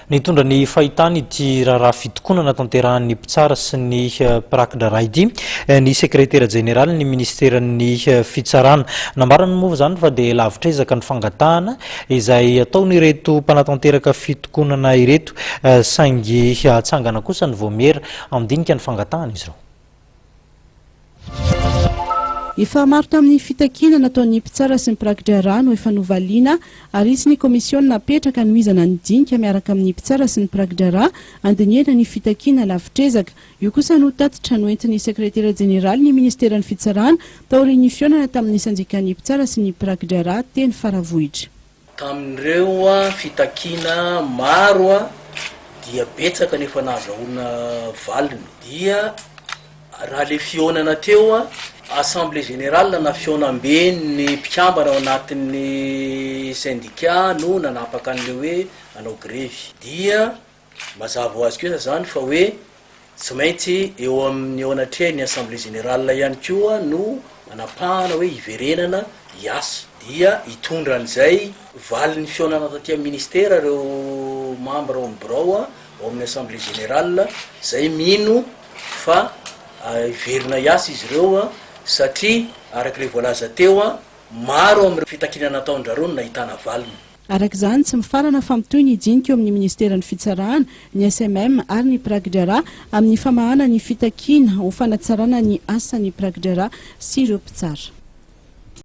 Nitondra ny fahitany ity raharaha fitokonana tanterahan'ny mpitsara sy ny prakidrara ity ny sekretera jeneraly ny ministeran'ny fitsarana. Nambarany moa zany fa dia lavitra ezaka ny fangatahana izay ataon'ireto mpanatanteraka fitokonana ireto saingy hatsangana kosa ny voamera amindinika ny fangatahana izy ireo. Efa maro tamin'ny fitakiana nataon'ny mpitsara sy ny prakidrara no efa novaliana ary isy ny komisiona napetraka noizana ny dinika miaraka amin'ny mpitsara sy ny prakidrara andiniana ny fitakiana lavitrezaka. Io kosa no tatitra no entin'ny sekretera jeneraly ny ministeran'ny fitsarana tao renifionana tamin'ny sanjikan'ny mpitsara sy ny prakidrara teny Faravohitra. Tamin'ireo fitakiana maro dia betsaka nefa nahazahoana valiny dia raha le fionana teo Assemblée générale na fionambe ny mpikambana ao anatin'ny syndicat no nanapaka an'le hoe anao grevy dia mazava ho azy kosa zany fa hoe tsy maintsy eo amin'ny ao anatrehany Assemblée générale ihany koa no manapahana hoe iverenana hiasa dia hitondra an'izay valin'ny fionana taty amin'ny ministera reo membre ao amin'ny birao ao amin'ny Assemblée générale zay mino fa iverina hiasa izy ireo satria arak'ilay voalaza teo maro amin'ny fitakiana nataon-drareo no nahitana valiny. Arak'izany tsy mifarana famitoy ny dinika eo amin'ny ministeran'ny fitsarana, ny SMM ary ny prakidrara amin'ny famahana ny fitakiana ho fanatsarana ny asan'ny prakidrara sy ireo mpitsara.